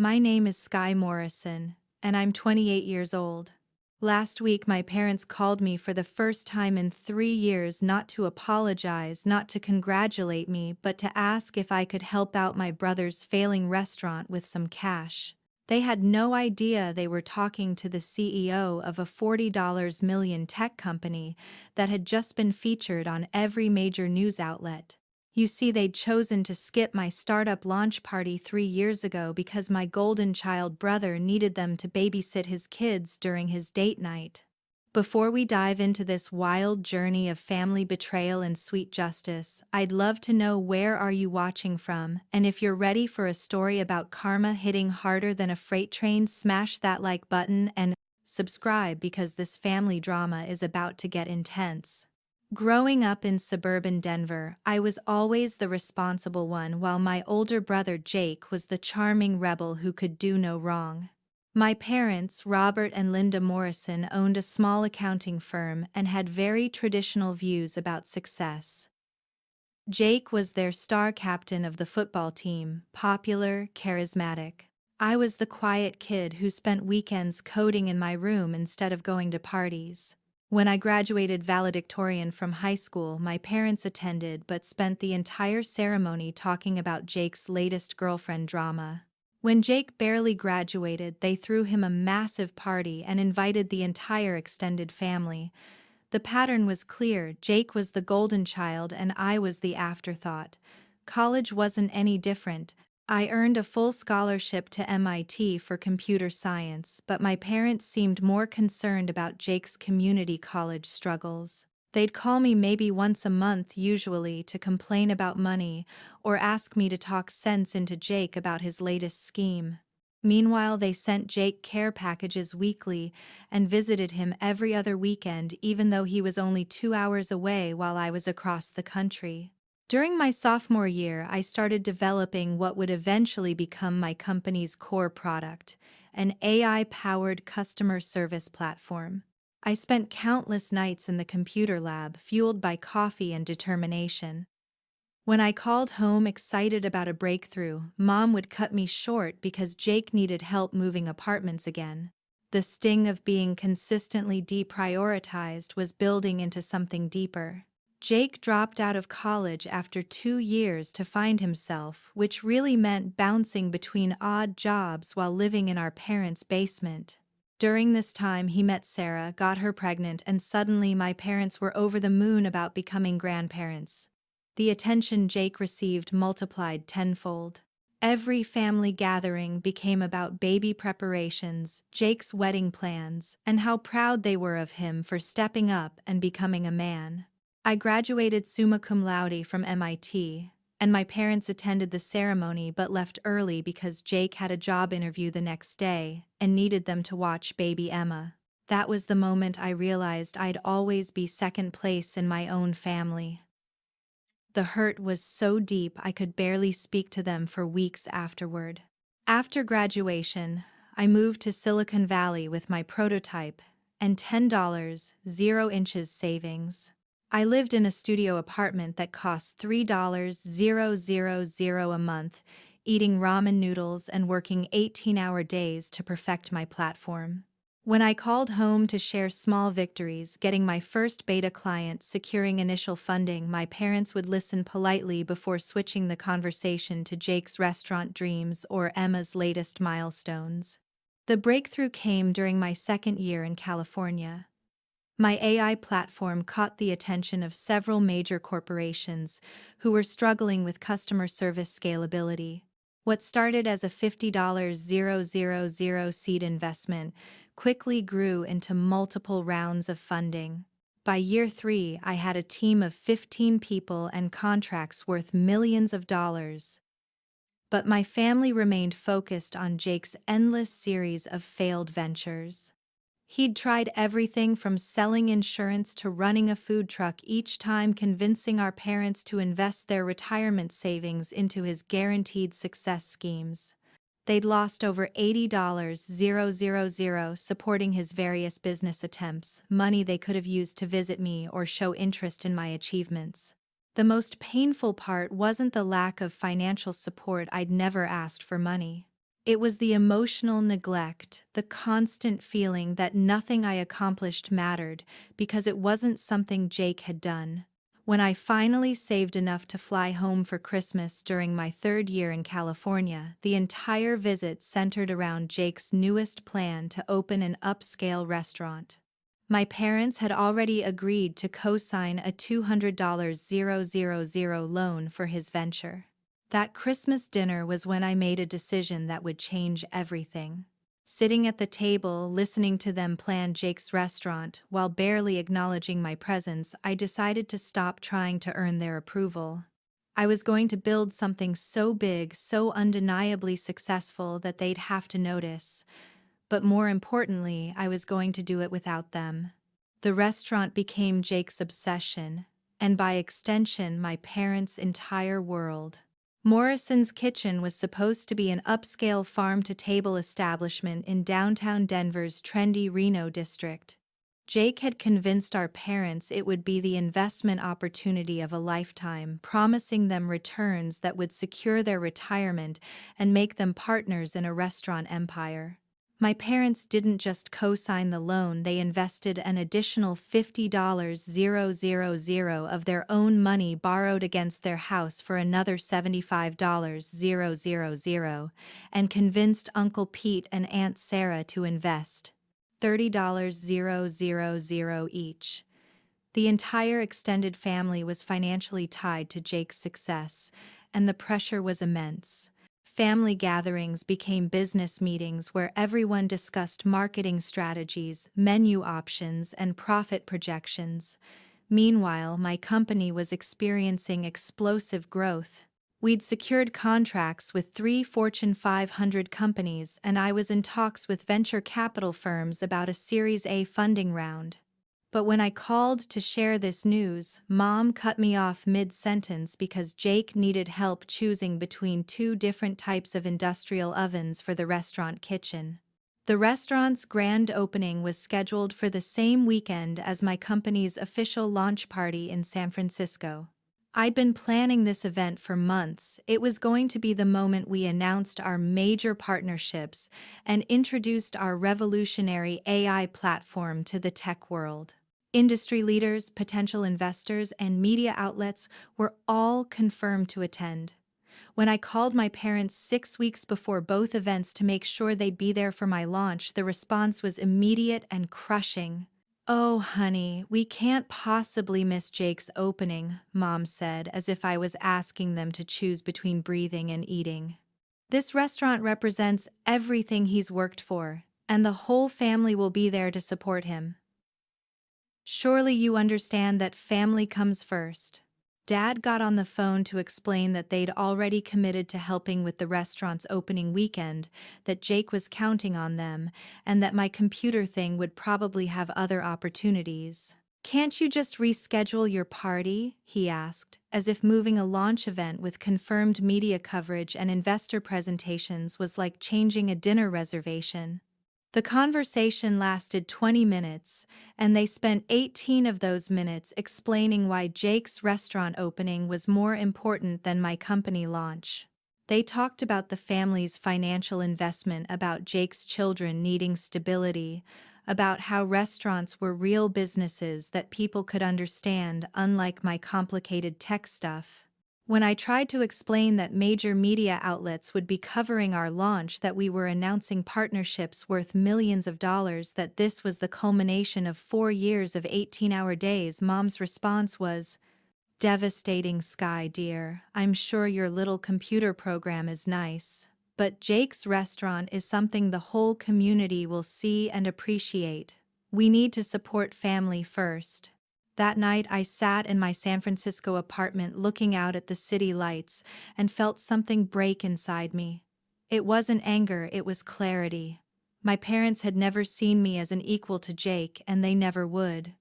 My name is Sky Morrison, and I'm 28 years old. Last week, my parents called me for the first time in 3 years, not to apologize, not to congratulate me, but to ask if I could help out my brother's failing restaurant with some cash. They had no idea they were talking to the CEO of a $40 million tech company that had just been featured on every major news outlet. You see, they'd chosen to skip my startup launch party 3 years ago because my golden child brother needed them to babysit his kids during his date night. Before we dive into this wild journey of family betrayal and sweet justice, I'd love to know, where are you watching from, and if you're ready for a story about karma hitting harder than a freight train, smash that like button and subscribe, because this family drama is about to get intense. Growing up in suburban Denver, I was always the responsible one, while my older brother Jake was the charming rebel who could do no wrong. My parents, Robert and Linda Morrison, owned a small accounting firm and had very traditional views about success. Jake was their star captain of the football team, popular, charismatic. I was the quiet kid who spent weekends coding in my room instead of going to parties. When I graduated valedictorian from high school, my parents attended but spent the entire ceremony talking about Jake's latest girlfriend drama. When Jake barely graduated, they threw him a massive party and invited the entire extended family. The pattern was clear: Jake was the golden child and I was the afterthought. College wasn't any different. I earned a full scholarship to MIT for computer science, but my parents seemed more concerned about Jake's community college struggles. They'd call me maybe once a month, usually, to complain about money or ask me to talk sense into Jake about his latest scheme. Meanwhile, they sent Jake care packages weekly and visited him every other weekend, even though he was only 2 hours away while I was across the country. During my sophomore year, I started developing what would eventually become my company's core product, an AI-powered customer service platform. I spent countless nights in the computer lab, fueled by coffee and determination. When I called home excited about a breakthrough, Mom would cut me short because Jake needed help moving apartments again. The sting of being consistently deprioritized was building into something deeper. Jake dropped out of college after 2 years to find himself, which really meant bouncing between odd jobs while living in our parents' basement. During this time, he met Sarah, got her pregnant, and suddenly my parents were over the moon about becoming grandparents. The attention Jake received multiplied tenfold. Every family gathering became about baby preparations, Jake's wedding plans, and how proud they were of him for stepping up and becoming a man. I graduated summa cum laude from MIT, and my parents attended the ceremony but left early because Jake had a job interview the next day and needed them to watch baby Emma. That was the moment I realized I'd always be second place in my own family. The hurt was so deep I could barely speak to them for weeks afterward. After graduation, I moved to Silicon Valley with my prototype and $10, 0 inches savings. I lived in a studio apartment that cost $3,000 a month, eating ramen noodles and working 18-hour days to perfect my platform. When I called home to share small victories, getting my first beta client, securing initial funding, my parents would listen politely before switching the conversation to Jake's restaurant dreams or Emma's latest milestones. The breakthrough came during my second year in California. My AI platform caught the attention of several major corporations who were struggling with customer service scalability. What started as a $50,000 seed investment quickly grew into multiple rounds of funding. By year 3, I had a team of 15 people and contracts worth millions of dollars. But my family remained focused on Jake's endless series of failed ventures. He'd tried everything from selling insurance to running a food truck, each time convincing our parents to invest their retirement savings into his guaranteed success schemes. They'd lost over $80,000 supporting his various business attempts, money they could have used to visit me or show interest in my achievements. The most painful part wasn't the lack of financial support. I'd never asked for money. It was the emotional neglect, the constant feeling that nothing I accomplished mattered because it wasn't something Jake had done. When I finally saved enough to fly home for Christmas during my third year in California, the entire visit centered around Jake's newest plan to open an upscale restaurant. My parents had already agreed to co-sign a $200,000 loan for his venture. That Christmas dinner was when I made a decision that would change everything. Sitting at the table, listening to them plan Jake's restaurant, while barely acknowledging my presence, I decided to stop trying to earn their approval. I was going to build something so big, so undeniably successful that they'd have to notice. But more importantly, I was going to do it without them. The restaurant became Jake's obsession, and by extension, my parents' entire world. Morrison's Kitchen was supposed to be an upscale farm-to-table establishment in downtown Denver's trendy Reno district. Jake had convinced our parents it would be the investment opportunity of a lifetime, promising them returns that would secure their retirement and make them partners in a restaurant empire. My parents didn't just co-sign the loan, they invested an additional $50,000 of their own money borrowed against their house for another $75,000 and convinced Uncle Pete and Aunt Sarah to invest $30,000 each. The entire extended family was financially tied to Jake's success, and the pressure was immense. Family gatherings became business meetings where everyone discussed marketing strategies, menu options, and profit projections. Meanwhile, my company was experiencing explosive growth. We'd secured contracts with 3 Fortune 500 companies, and I was in talks with venture capital firms about a Series A funding round. But when I called to share this news, Mom cut me off mid-sentence because Jake needed help choosing between 2 different types of industrial ovens for the restaurant kitchen. The restaurant's grand opening was scheduled for the same weekend as my company's official launch party in San Francisco. I'd been planning this event for months. It was going to be the moment we announced our major partnerships and introduced our revolutionary AI platform to the tech world. Industry leaders, potential investors, and media outlets were all confirmed to attend. When I called my parents 6 weeks before both events to make sure they'd be there for my launch, the response was immediate and crushing. "Oh, honey, we can't possibly miss Jake's opening," Mom said, as if I was asking them to choose between breathing and eating. "This restaurant represents everything he's worked for, and the whole family will be there to support him. Surely you understand that family comes first." Dad got on the phone to explain that they'd already committed to helping with the restaurant's opening weekend, that Jake was counting on them, and that my computer thing would probably have other opportunities. "Can't you just reschedule your party?" he asked, as if moving a launch event with confirmed media coverage and investor presentations was like changing a dinner reservation. The conversation lasted 20 minutes, and they spent 18 of those minutes explaining why Jake's restaurant opening was more important than my company launch. They talked about the family's financial investment, about Jake's children needing stability, about how restaurants were real businesses that people could understand, unlike my complicated tech stuff. When I tried to explain that major media outlets would be covering our launch, that we were announcing partnerships worth millions of dollars, that this was the culmination of 4 years of 18-hour days, Mom's response was, "Devastating, Sky, dear. I'm sure your little computer program is nice, but Jake's restaurant is something the whole community will see and appreciate. We need to support family first." That night I sat in my San Francisco apartment looking out at the city lights and felt something break inside me. It wasn't anger, it was clarity. My parents had never seen me as an equal to Jake, and they never would.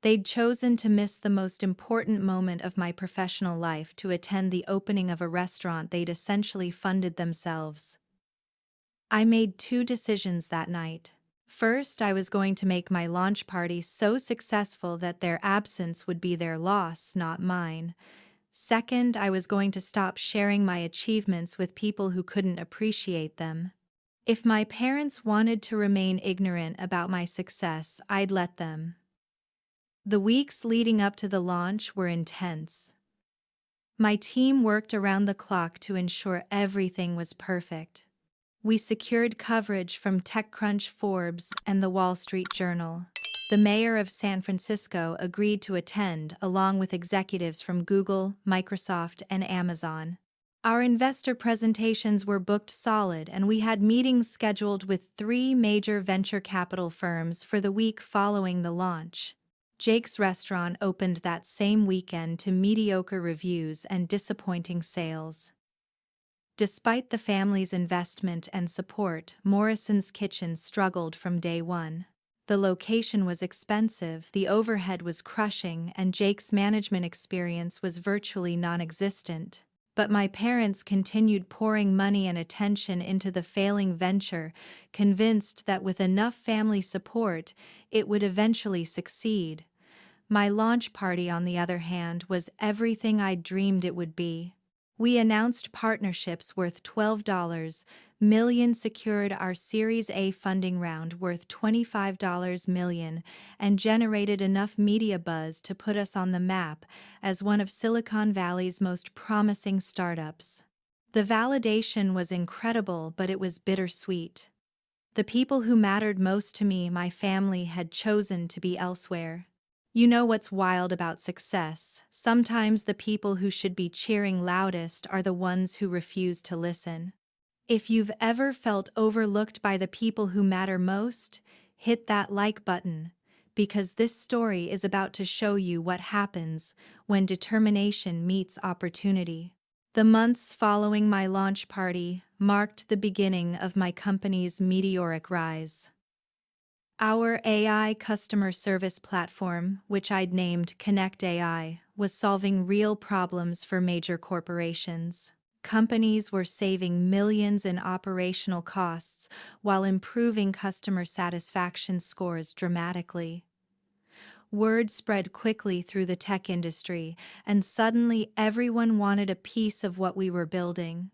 They'd chosen to miss the most important moment of my professional life to attend the opening of a restaurant they'd essentially funded themselves. I made 2 decisions that night. First, I was going to make my launch party so successful that their absence would be their loss, not mine. Second, I was going to stop sharing my achievements with people who couldn't appreciate them. If my parents wanted to remain ignorant about my success, I'd let them. The weeks leading up to the launch were intense. My team worked around the clock to ensure everything was perfect. We secured coverage from TechCrunch, Forbes, and the Wall Street Journal. The mayor of San Francisco agreed to attend, along with executives from Google, Microsoft, and Amazon. Our investor presentations were booked solid, and we had meetings scheduled with 3 major venture capital firms for the week following the launch. Jake's restaurant opened that same weekend to mediocre reviews and disappointing sales. Despite the family's investment and support, Morrison's Kitchen struggled from day one. The location was expensive, the overhead was crushing, and Jake's management experience was virtually non-existent. But my parents continued pouring money and attention into the failing venture, convinced that with enough family support, it would eventually succeed. My launch party, on the other hand, was everything I'd dreamed it would be. We announced partnerships worth $12 million, secured our Series A funding round worth $25 million, and generated enough media buzz to put us on the map as one of Silicon Valley's most promising startups. The validation was incredible, but it was bittersweet. The people who mattered most to me, my family, had chosen to be elsewhere. You know what's wild about success? Sometimes the people who should be cheering loudest are the ones who refuse to listen. If you've ever felt overlooked by the people who matter most, hit that like button, because this story is about to show you what happens when determination meets opportunity. The months following my launch party marked the beginning of my company's meteoric rise. Our AI customer service platform, which I'd named Connect AI, was solving real problems for major corporations. Companies were saving millions in operational costs while improving customer satisfaction scores dramatically. Word spread quickly through the tech industry, and suddenly everyone wanted a piece of what we were building.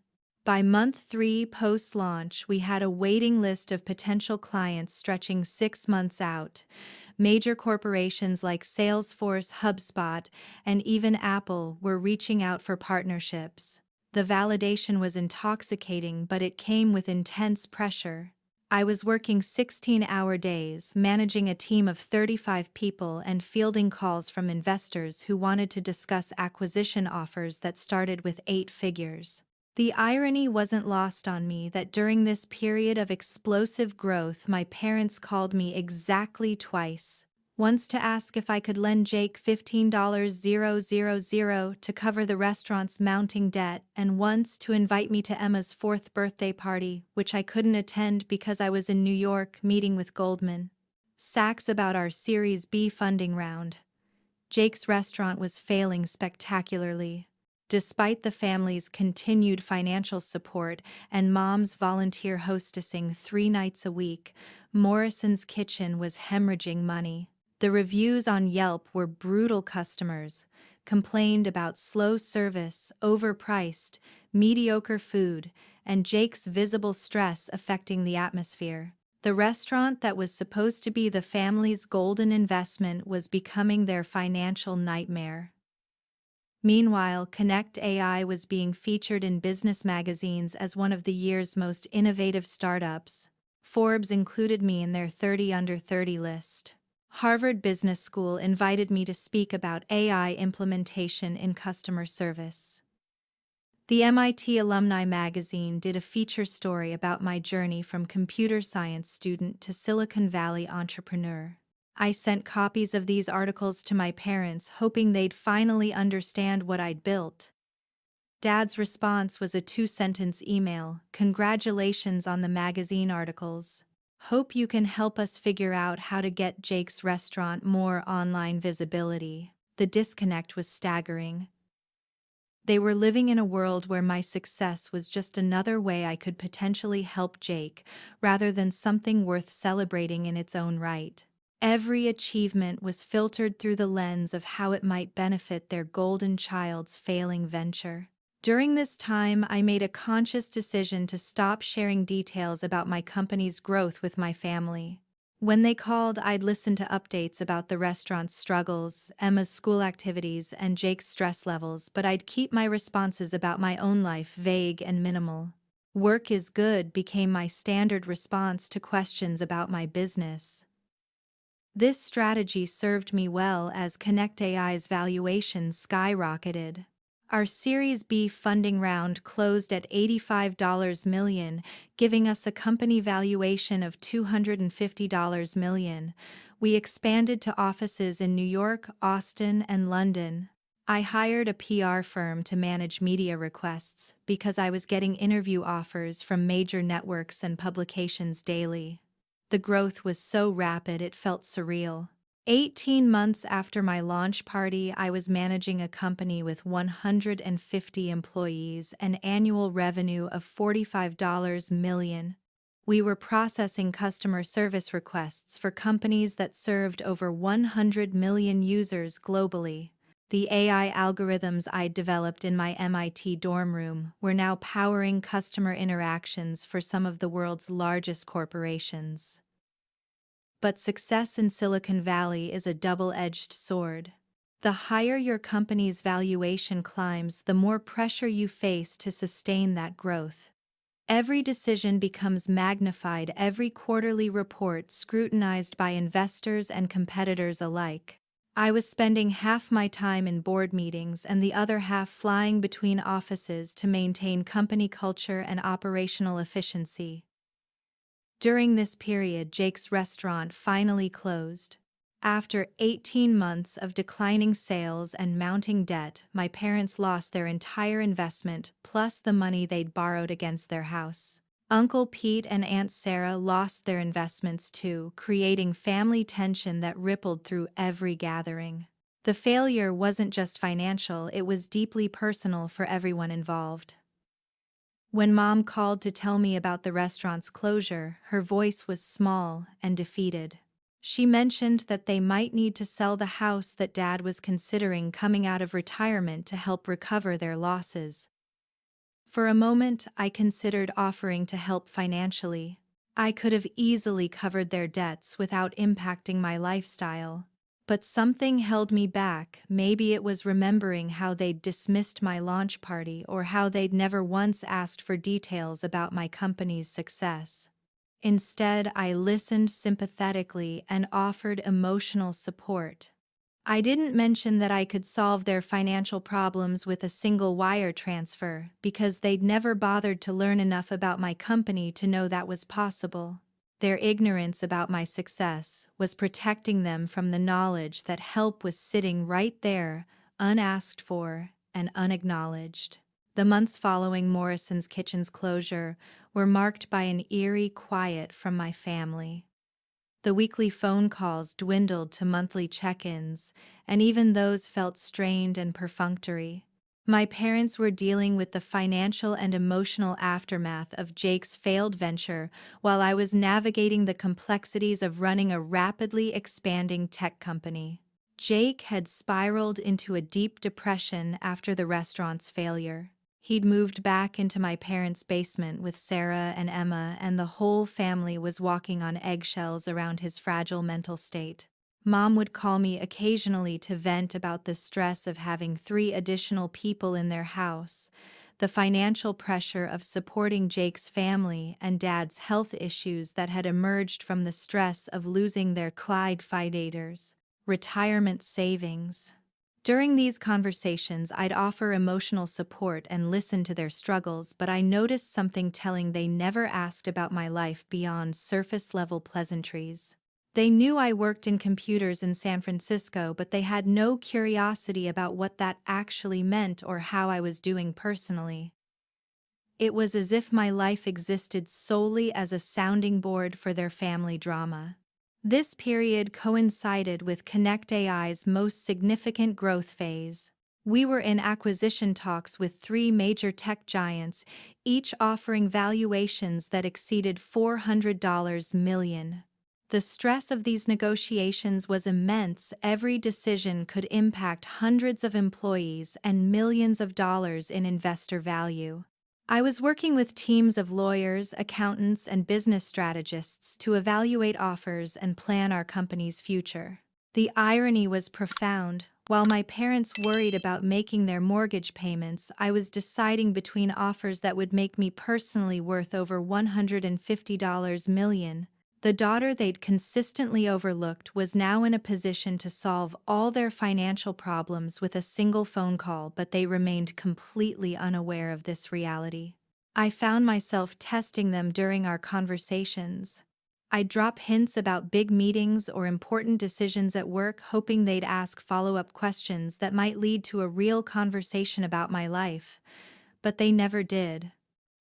By month 3 post-launch, we had a waiting list of potential clients stretching 6 months out. Major corporations like Salesforce, HubSpot, and even Apple were reaching out for partnerships. The validation was intoxicating, but it came with intense pressure. I was working 16-hour days, managing a team of 35 people and fielding calls from investors who wanted to discuss acquisition offers that started with 8 figures. The irony wasn't lost on me that during this period of explosive growth, my parents called me exactly twice. Once to ask if I could lend Jake $15,000 to cover the restaurant's mounting debt, and once to invite me to Emma's 4th birthday party, which I couldn't attend because I was in New York meeting with Goldman Sachs about our Series B funding round. Jake's restaurant was failing spectacularly. Despite the family's continued financial support and Mom's volunteer hostessing 3 nights a week, Morrison's Kitchen was hemorrhaging money. The reviews on Yelp were brutal. Customers complained about slow service, overpriced, mediocre food, and Jake's visible stress affecting the atmosphere. The restaurant that was supposed to be the family's golden investment was becoming their financial nightmare. Meanwhile, Connect AI was being featured in business magazines as one of the year's most innovative startups. Forbes included me in their 30 under 30 list. Harvard Business School invited me to speak about AI implementation in customer service. The MIT Alumni Magazine did a feature story about my journey from computer science student to Silicon Valley entrepreneur. I sent copies of these articles to my parents, hoping they'd finally understand what I'd built. Dad's response was a 2-sentence email: "Congratulations on the magazine articles. Hope you can help us figure out how to get Jake's restaurant more online visibility." The disconnect was staggering. They were living in a world where my success was just another way I could potentially help Jake, rather than something worth celebrating in its own right. Every achievement was filtered through the lens of how it might benefit their golden child's failing venture. During this time, I made a conscious decision to stop sharing details about my company's growth with my family. When they called, I'd listen to updates about the restaurant's struggles, Emma's school activities, and Jake's stress levels, but I'd keep my responses about my own life vague and minimal. Work is good became my standard response to questions about my business. This strategy served me well as Connect AI's valuation skyrocketed. Our Series B funding round closed at $85 million, giving us a company valuation of $250 million. We expanded to offices in New York, Austin, and London. I hired a PR firm to manage media requests because I was getting interview offers from major networks and publications daily. The growth was so rapid it felt surreal. 18 months after my launch party, I was managing a company with 150 employees, an annual revenue of $45 million. We were processing customer service requests for companies that served over 100 million users globally. The AI algorithms I'd developed in my MIT dorm room were now powering customer interactions for some of the world's largest corporations. But success in Silicon Valley is a double-edged sword. The higher your company's valuation climbs, the more pressure you face to sustain that growth. Every decision becomes magnified, every quarterly report scrutinized by investors and competitors alike. I was spending half my time in board meetings and the other half flying between offices to maintain company culture and operational efficiency. During this period, Jake's restaurant finally closed. After 18 months of declining sales and mounting debt, my parents lost their entire investment, plus the money they'd borrowed against their house. Uncle Pete and Aunt Sarah lost their investments too, creating family tension that rippled through every gathering. The failure wasn't just financial, it was deeply personal for everyone involved. When Mom called to tell me about the restaurant's closure, her voice was small and defeated. She mentioned that they might need to sell the house that Dad was considering coming out of retirement to help recover their losses. For a moment, I considered offering to help financially. I could have easily covered their debts without impacting my lifestyle. But something held me back. Maybe it was remembering how they'd dismissed my launch party or how they'd never once asked for details about my company's success. Instead, I listened sympathetically and offered emotional support. I didn't mention that I could solve their financial problems with a single wire transfer because they'd never bothered to learn enough about my company to know that was possible. Their ignorance about my success was protecting them from the knowledge that help was sitting right there, unasked for and unacknowledged. The months following Morrison's Kitchen's closure were marked by an eerie quiet from my family. The weekly phone calls dwindled to monthly check-ins, and even those felt strained and perfunctory. My parents were dealing with the financial and emotional aftermath of Jake's failed venture while I was navigating the complexities of running a rapidly expanding tech company. Jake had spiraled into a deep depression after the restaurant's failure. He'd moved back into my parents' basement with Sarah and Emma, and the whole family was walking on eggshells around his fragile mental state. Mom would call me occasionally to vent about the stress of having 3 additional people in their house, the financial pressure of supporting Jake's family, and Dad's health issues that had emerged from the stress of losing their quiet fidators, retirement savings. During these conversations, I'd offer emotional support and listen to their struggles, but I noticed something telling: they never asked about my life beyond surface-level pleasantries. They knew I worked in computers in San Francisco, but they had no curiosity about what that actually meant or how I was doing personally. It was as if my life existed solely as a sounding board for their family drama. This period coincided with Connect AI's most significant growth phase. We were in acquisition talks with 3 major tech giants, each offering valuations that exceeded $400 million. The stress of these negotiations was immense. Every decision could impact hundreds of employees and millions of dollars in investor value. I was working with teams of lawyers, accountants, and business strategists to evaluate offers and plan our company's future. The irony was profound. While my parents worried about making their mortgage payments, I was deciding between offers that would make me personally worth over $150 million. The daughter they'd consistently overlooked was now in a position to solve all their financial problems with a single phone call, but they remained completely unaware of this reality. I found myself testing them during our conversations. I'd drop hints about big meetings or important decisions at work, hoping they'd ask follow-up questions that might lead to a real conversation about my life, but they never did.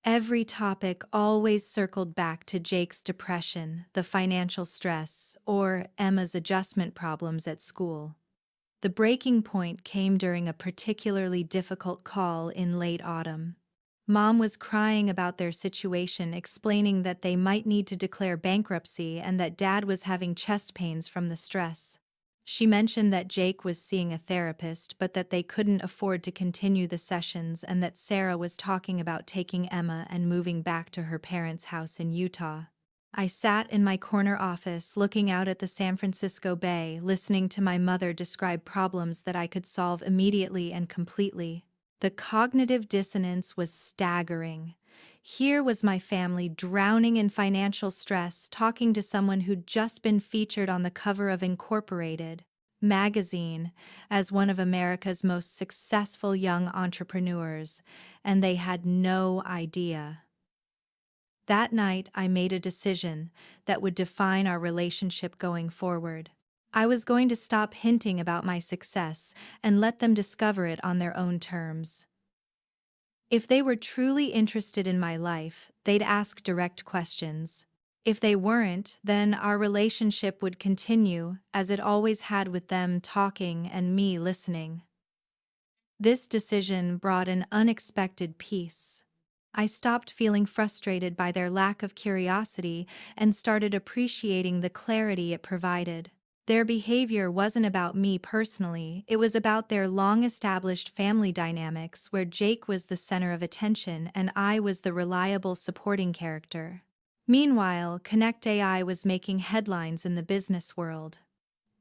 Every topic always circled back to Jake's depression, the financial stress, or Emma's adjustment problems at school. The breaking point came during a particularly difficult call in late autumn. Mom was crying about their situation, explaining that they might need to declare bankruptcy and that Dad was having chest pains from the stress. She mentioned that Jake was seeing a therapist, but that they couldn't afford to continue the sessions and that Sarah was talking about taking Emma and moving back to her parents' house in Utah. I sat in my corner office looking out at the San Francisco Bay, listening to my mother describe problems that I could solve immediately and completely. The cognitive dissonance was staggering. Here was my family drowning in financial stress, talking to someone who'd just been featured on the cover of Incorporated magazine as one of America's most successful young entrepreneurs, and they had no idea. That night, I made a decision that would define our relationship going forward. I was going to stop hinting about my success and let them discover it on their own terms. If they were truly interested in my life, they'd ask direct questions. If they weren't, then our relationship would continue, as it always had, with them talking and me listening. This decision brought an unexpected peace. I stopped feeling frustrated by their lack of curiosity and started appreciating the clarity it provided. Their behavior wasn't about me personally, it was about their long-established family dynamics where Jake was the center of attention and I was the reliable supporting character. Meanwhile, Connect AI was making headlines in the business world.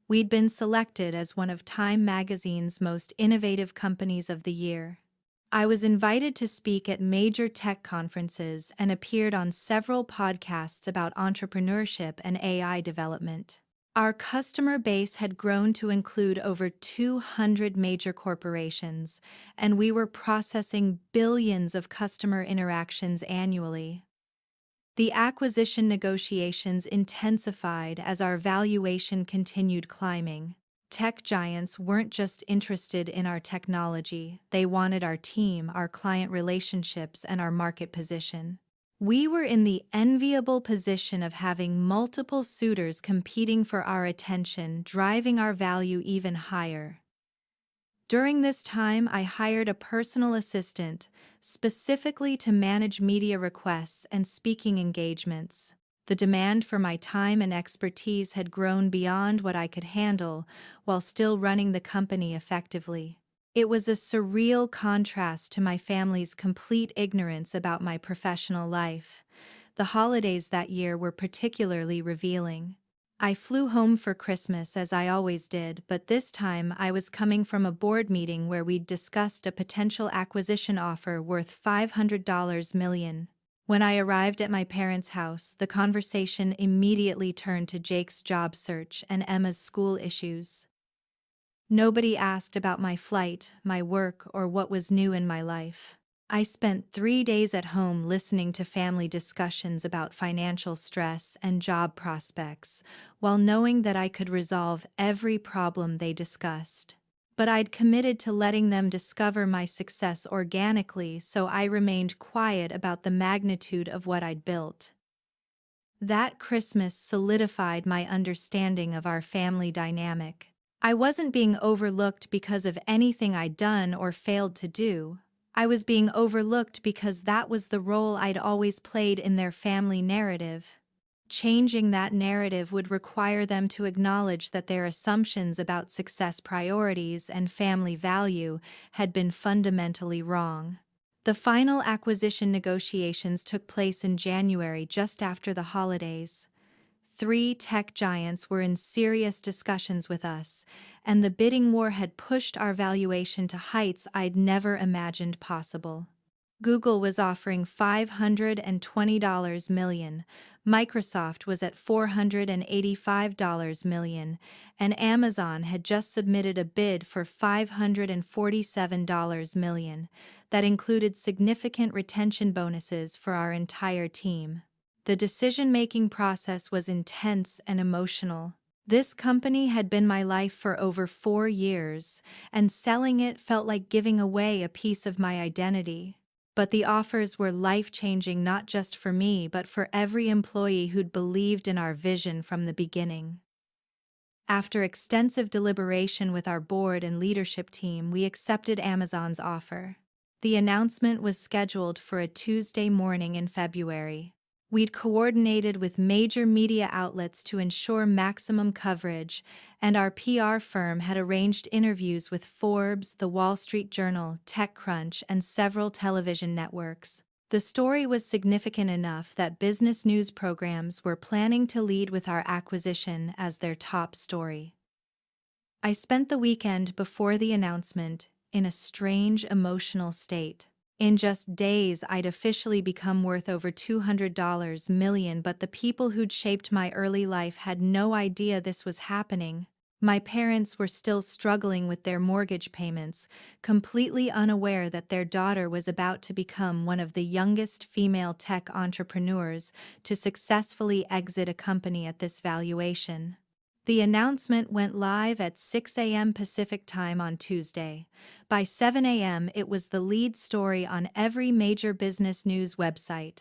We'd been selected as one of Time magazine's most innovative companies of the year. I was invited to speak at major tech conferences and appeared on several podcasts about entrepreneurship and AI development. Our customer base had grown to include over 200 major corporations, and we were processing billions of customer interactions annually. The acquisition negotiations intensified as our valuation continued climbing. Tech giants weren't just interested in our technology, they wanted our team, our client relationships, and our market position. We were in the enviable position of having multiple suitors competing for our attention, driving our value even higher. During this time, I hired a personal assistant, specifically to manage media requests and speaking engagements. The demand for my time and expertise had grown beyond what I could handle while still running the company effectively. It was a surreal contrast to my family's complete ignorance about my professional life. The holidays that year were particularly revealing. I flew home for Christmas as I always did, but this time I was coming from a board meeting where we'd discussed a potential acquisition offer worth $500 million. When I arrived at my parents' house, the conversation immediately turned to Jake's job search and Emma's school issues. Nobody asked about my flight, my work, or what was new in my life. I spent 3 days at home listening to family discussions about financial stress and job prospects, while knowing that I could resolve every problem they discussed. But I'd committed to letting them discover my success organically, so I remained quiet about the magnitude of what I'd built. That Christmas solidified my understanding of our family dynamic. I wasn't being overlooked because of anything I'd done or failed to do. I was being overlooked because that was the role I'd always played in their family narrative. Changing that narrative would require them to acknowledge that their assumptions about success priorities and family value had been fundamentally wrong. The final acquisition negotiations took place in January, just after the holidays. Three tech giants were in serious discussions with us, and the bidding war had pushed our valuation to heights I'd never imagined possible. Google was offering $520 million, Microsoft was at $485 million, and Amazon had just submitted a bid for $547 million that included significant retention bonuses for our entire team. The decision-making process was intense and emotional. This company had been my life for over 4 years, and selling it felt like giving away a piece of my identity. But the offers were life-changing, not just for me but for every employee who'd believed in our vision from the beginning. After extensive deliberation with our board and leadership team, we accepted Amazon's offer. The announcement was scheduled for a Tuesday morning in February. We'd coordinated with major media outlets to ensure maximum coverage, and our PR firm had arranged interviews with Forbes, The Wall Street Journal, TechCrunch, and several television networks. The story was significant enough that business news programs were planning to lead with our acquisition as their top story. I spent the weekend before the announcement in a strange emotional state. In just days, I'd officially become worth over $200 million, but the people who'd shaped my early life had no idea this was happening. My parents were still struggling with their mortgage payments, completely unaware that their daughter was about to become one of the youngest female tech entrepreneurs to successfully exit a company at this valuation. The announcement went live at 6 a.m. Pacific Time on Tuesday. By 7 a.m., it was the lead story on every major business news website.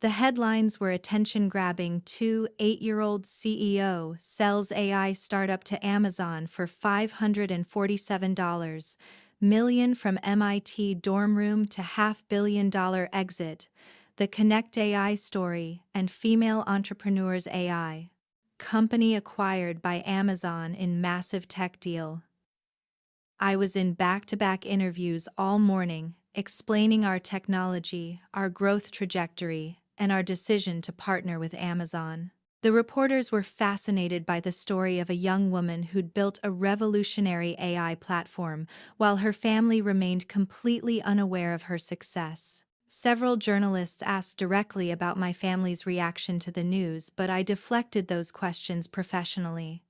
The headlines were attention-grabbing. 8-year-old CEO sells AI startup to Amazon for $547 million from MIT dorm room to $500 million exit. The Connect AI story and female entrepreneurs AI. Company acquired by Amazon in massive tech deal. I was in back-to-back interviews all morning, explaining our technology, our growth trajectory, and our decision to partner with Amazon. The reporters were fascinated by the story of a young woman who'd built a revolutionary AI platform while her family remained completely unaware of her success. Several journalists asked directly about my family's reaction to the news, but I deflected those questions professionally.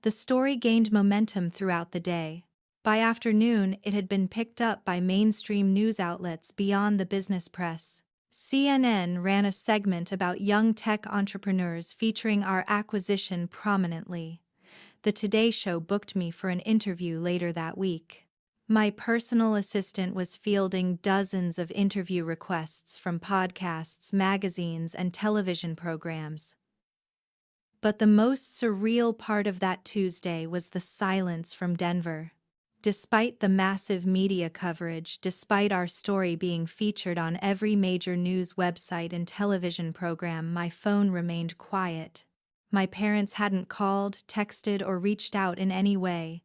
The story gained momentum throughout the day. By afternoon, it had been picked up by mainstream news outlets beyond the business press. CNN ran a segment about young tech entrepreneurs featuring our acquisition prominently. The Today Show booked me for an interview later that week. My personal assistant was fielding dozens of interview requests from podcasts, magazines, and television programs. But the most surreal part of that Tuesday was the silence from Denver. Despite the massive media coverage, despite our story being featured on every major news website and television program, my phone remained quiet. My parents hadn't called, texted, or reached out in any way.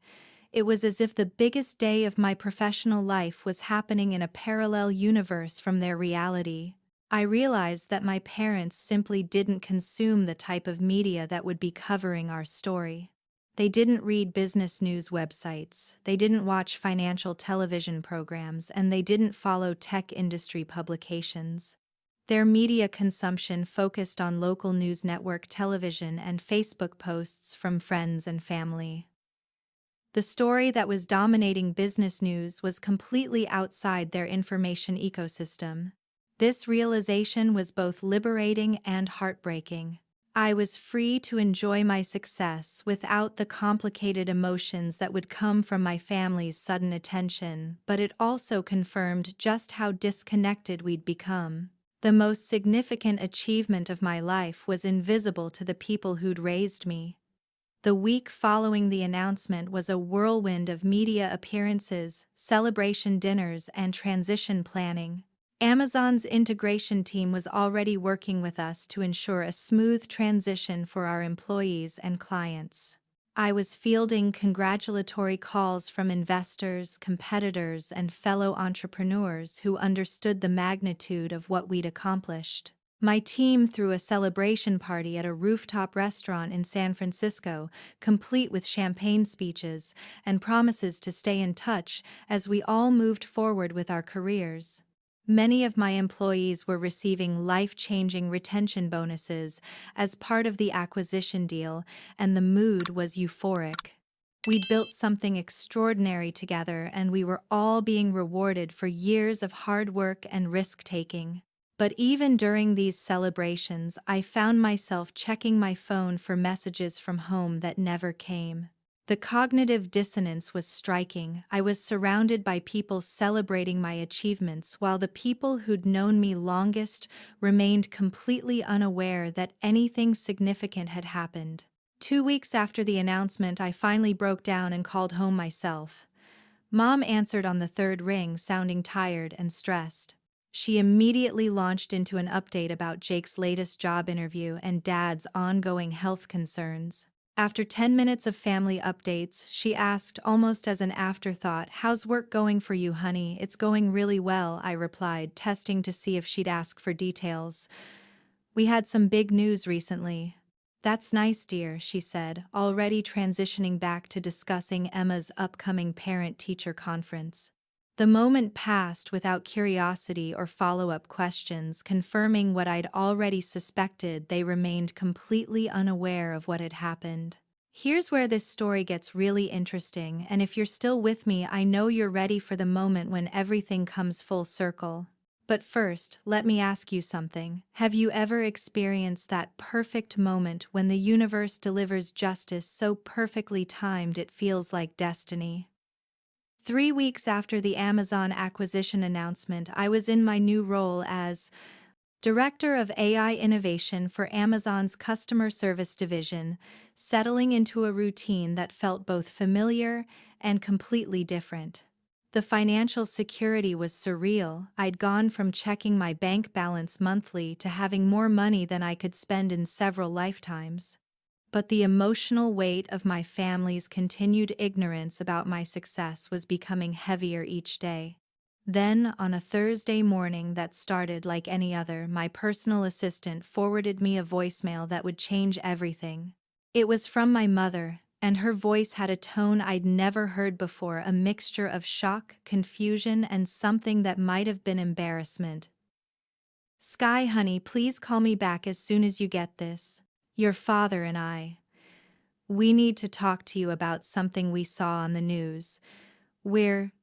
It was as if the biggest day of my professional life was happening in a parallel universe from their reality. I realized that my parents simply didn't consume the type of media that would be covering our story. They didn't read business news websites, they didn't watch financial television programs, and they didn't follow tech industry publications. Their media consumption focused on local news network television and Facebook posts from friends and family. The story that was dominating business news was completely outside their information ecosystem. This realization was both liberating and heartbreaking. I was free to enjoy my success without the complicated emotions that would come from my family's sudden attention, but it also confirmed just how disconnected we'd become. The most significant achievement of my life was invisible to the people who'd raised me. The week following the announcement was a whirlwind of media appearances, celebration dinners, and transition planning. Amazon's integration team was already working with us to ensure a smooth transition for our employees and clients. I was fielding congratulatory calls from investors, competitors, and fellow entrepreneurs who understood the magnitude of what we'd accomplished. My team threw a celebration party at a rooftop restaurant in San Francisco, complete with champagne speeches and promises to stay in touch as we all moved forward with our careers. Many of my employees were receiving life-changing retention bonuses as part of the acquisition deal, and the mood was euphoric. We'd built something extraordinary together, and we were all being rewarded for years of hard work and risk-taking. But even during these celebrations, I found myself checking my phone for messages from home that never came. The cognitive dissonance was striking. I was surrounded by people celebrating my achievements while the people who'd known me longest remained completely unaware that anything significant had happened. 2 weeks after the announcement, I finally broke down and called home myself. Mom answered on the third ring, sounding tired and stressed. She immediately launched into an update about Jake's latest job interview and Dad's ongoing health concerns. After 10 minutes of family updates, she asked, almost as an afterthought, "How's work going for you, honey?" "It's going really well," I replied, testing to see if she'd ask for details. "We had some big news recently." "That's nice, dear," she said, already transitioning back to discussing Emma's upcoming parent-teacher conference. The moment passed without curiosity or follow-up questions, confirming what I'd already suspected. They remained completely unaware of what had happened. Here's where this story gets really interesting, and if you're still with me, I know you're ready for the moment when everything comes full circle. But first, let me ask you something. Have you ever experienced that perfect moment when the universe delivers justice so perfectly timed it feels like destiny? 3 weeks after the Amazon acquisition announcement, I was in my new role as Director of AI Innovation for Amazon's customer service division, settling into a routine that felt both familiar and completely different. The financial security was surreal. I'd gone from checking my bank balance monthly to having more money than I could spend in several lifetimes. But the emotional weight of my family's continued ignorance about my success was becoming heavier each day. Then, on a Thursday morning that started like any other, my personal assistant forwarded me a voicemail that would change everything. It was from my mother, and her voice had a tone I'd never heard before, a mixture of shock, confusion, and something that might have been embarrassment. "Sky, honey, please call me back as soon as you get this. Your father and we need to talk to you about something we saw on the news. We're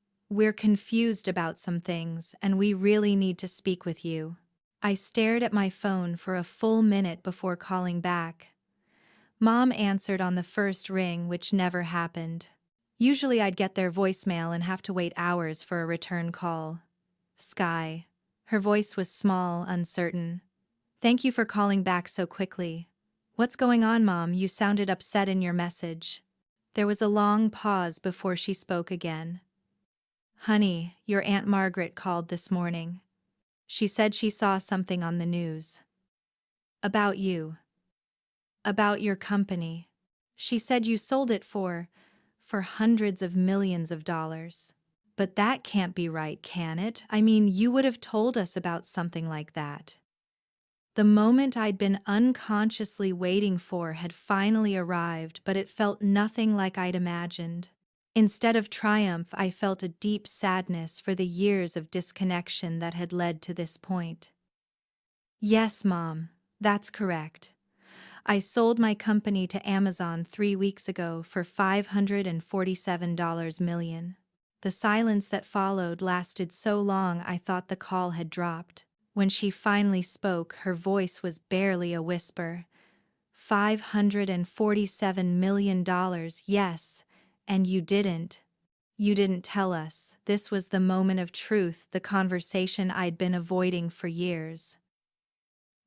confused about some things, and we really need to speak with you." I stared at my phone for a full minute before calling back. Mom answered on the first ring, which never happened. Usually I'd get their voicemail and have to wait hours for a return call. "Sky." Her voice was small, uncertain. "Thank you for calling back so quickly. What's going on, Mom? You sounded upset in your message." There was a long pause before she spoke again. "Honey, your Aunt Margaret called this morning. She said she saw something on the news. About you. About your company. She said you sold it for hundreds of millions of dollars. But that can't be right, can it? I mean, you would have told us about something like that." The moment I'd been unconsciously waiting for had finally arrived, but it felt nothing like I'd imagined. Instead of triumph, I felt a deep sadness for the years of disconnection that had led to this point. "Yes, Mom, that's correct. I sold my company to Amazon 3 weeks ago for $547 million. The silence that followed lasted so long I thought the call had dropped. When she finally spoke, her voice was barely a whisper. $547 million, yes, and you didn't. You didn't tell us." This was the moment of truth, the conversation I'd been avoiding for years.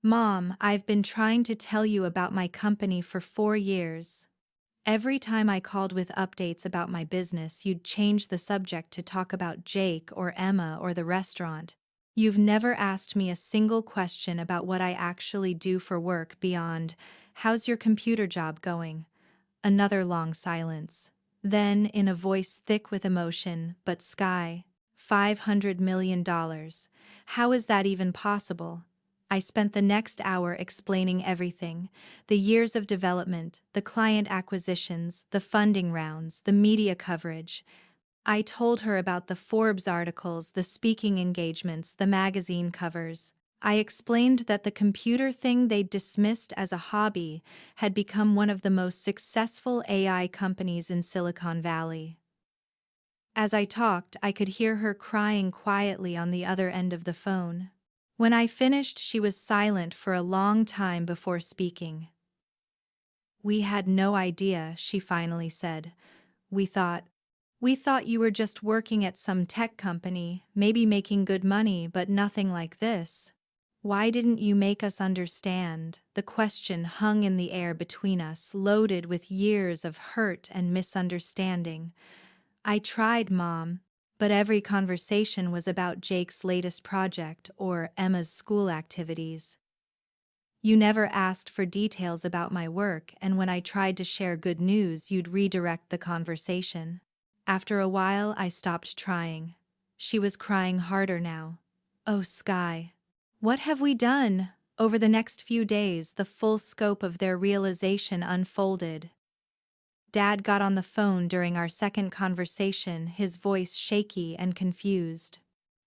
"Mom, I've been trying to tell you about my company for 4 years. Every time I called with updates about my business, you'd change the subject to talk about Jake or Emma or the restaurant. You've never asked me a single question about what I actually do for work beyond, how's your computer job going? Another long silence. Then, in a voice thick with emotion, but Sky, $500 million. How is that even possible? I spent the next hour explaining everything: the years of development, the client acquisitions, the funding rounds, the media coverage. I told her about the Forbes articles, the speaking engagements, the magazine covers. I explained that the computer thing they'd dismissed as a hobby had become one of the most successful AI companies in Silicon Valley. As I talked, I could hear her crying quietly on the other end of the phone. When I finished, she was silent for a long time before speaking. "We had no idea," she finally said. We thought, We thought you were just working at some tech company, maybe making good money, but nothing like this. Why didn't you make us understand?" The question hung in the air between us, loaded with years of hurt and misunderstanding. "I tried, Mom, but every conversation was about Jake's latest project or Emma's school activities. You never asked for details about my work, and when I tried to share good news, you'd redirect the conversation." After a while, I stopped trying. She was crying harder now. "Oh, Sky, what have we done?" Over the next few days, the full scope of their realization unfolded. Dad got on the phone during our second conversation, his voice shaky and confused.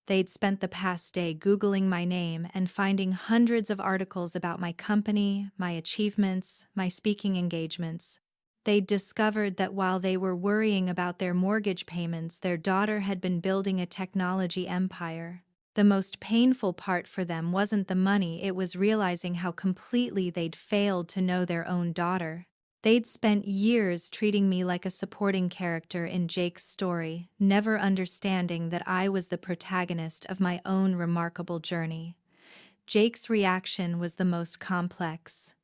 They'd spent the past day Googling my name and finding hundreds of articles about my company, my achievements, my speaking engagements. They'd discovered that while they were worrying about their mortgage payments, their daughter had been building a technology empire. The most painful part for them wasn't the money, it was realizing how completely they'd failed to know their own daughter. They'd spent years treating me like a supporting character in Jake's story, never understanding that I was the protagonist of my own remarkable journey. Jake's reaction was the most complex.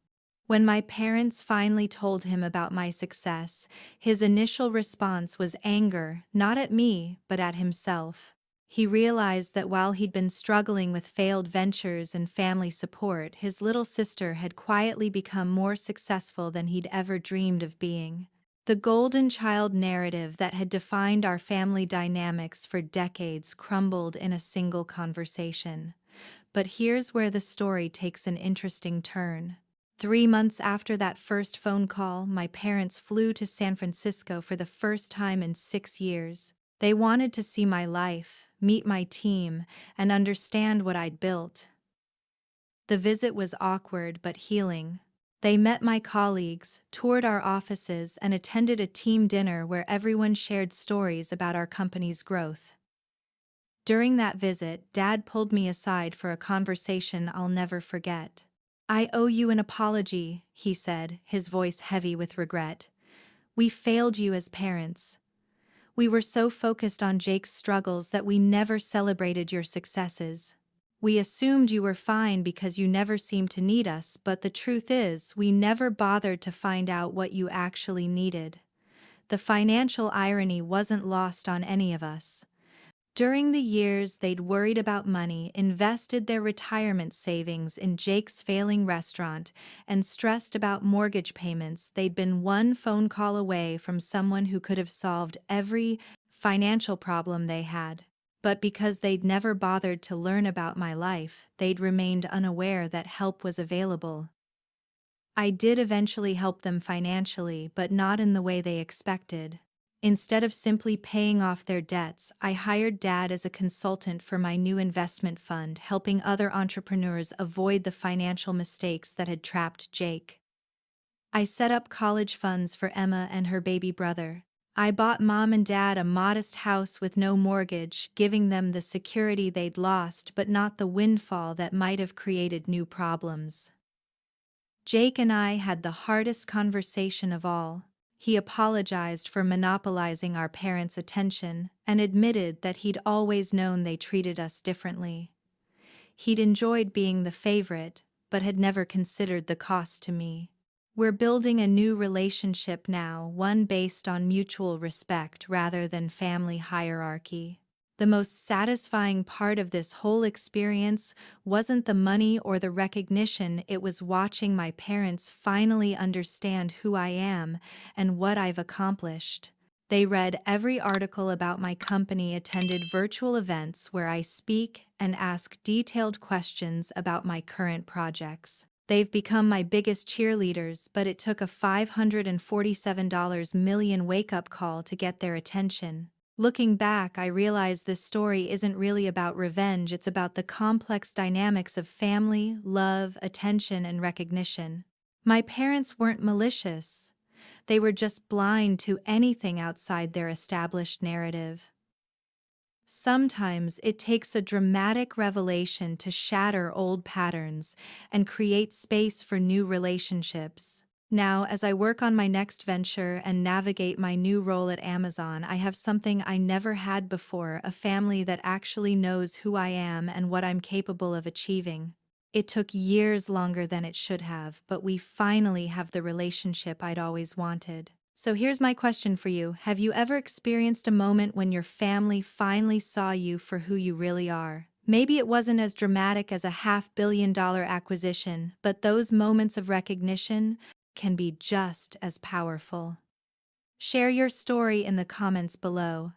When my parents finally told him about my success, his initial response was anger, not at me, but at himself. He realized that while he'd been struggling with failed ventures and family support, his little sister had quietly become more successful than he'd ever dreamed of being. The golden child narrative that had defined our family dynamics for decades crumbled in a single conversation. But here's where the story takes an interesting turn. 3 months after that first phone call, my parents flew to San Francisco for the first time in 6 years. They wanted to see my life, meet my team, and understand what I'd built. The visit was awkward but healing. They met my colleagues, toured our offices, and attended a team dinner where everyone shared stories about our company's growth. During that visit, Dad pulled me aside for a conversation I'll never forget. "I owe you an apology," he said, his voice heavy with regret. "We failed you as parents. We were so focused on Jake's struggles that we never celebrated your successes. We assumed you were fine because you never seemed to need us, but the truth is, we never bothered to find out what you actually needed." The financial irony wasn't lost on any of us. During the years they'd worried about money, invested their retirement savings in Jake's failing restaurant, and stressed about mortgage payments, they'd been one phone call away from someone who could have solved every financial problem they had. But because they'd never bothered to learn about my life, they'd remained unaware that help was available. I did eventually help them financially, but not in the way they expected. Instead of simply paying off their debts, I hired Dad as a consultant for my new investment fund, helping other entrepreneurs avoid the financial mistakes that had trapped Jake. I set up college funds for Emma and her baby brother. I bought Mom and Dad a modest house with no mortgage, giving them the security they'd lost but not the windfall that might have created new problems. Jake and I had the hardest conversation of all. He apologized for monopolizing our parents' attention and admitted that he'd always known they treated us differently. He'd enjoyed being the favorite, but had never considered the cost to me. We're building a new relationship now, one based on mutual respect rather than family hierarchy. The most satisfying part of this whole experience wasn't the money or the recognition, it was watching my parents finally understand who I am and what I've accomplished. They read every article about my company, attended virtual events where I speak and ask detailed questions about my current projects. They've become my biggest cheerleaders, but it took a $547 million wake-up call to get their attention. Looking back, I realize this story isn't really about revenge, it's about the complex dynamics of family, love, attention, and recognition. My parents weren't malicious. They were just blind to anything outside their established narrative. Sometimes it takes a dramatic revelation to shatter old patterns and create space for new relationships. Now, as I work on my next venture and navigate my new role at Amazon, I have something I never had before: a family that actually knows who I am and what I'm capable of achieving. It took years longer than it should have, but we finally have the relationship I'd always wanted. So here's my question for you. Have you ever experienced a moment when your family finally saw you for who you really are? Maybe it wasn't as dramatic as a $500 million acquisition, but those moments of recognition can be just as powerful. Share your story in the comments below.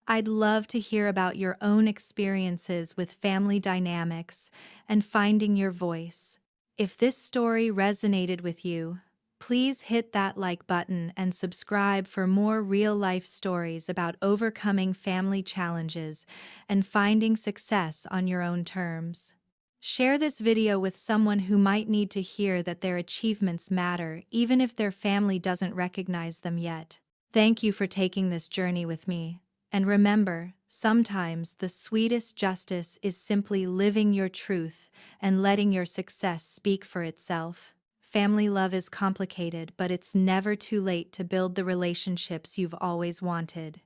I'd love to hear about your own experiences with family dynamics and finding your voice. If this story resonated with you, please hit that like button and subscribe for more real-life stories about overcoming family challenges and finding success on your own terms. Share this video with someone who might need to hear that their achievements matter, even if their family doesn't recognize them yet. Thank you for taking this journey with me. And remember, sometimes the sweetest justice is simply living your truth and letting your success speak for itself. Family love is complicated, but it's never too late to build the relationships you've always wanted.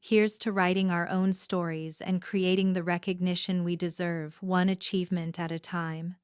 Here's to writing our own stories and creating the recognition we deserve, one achievement at a time.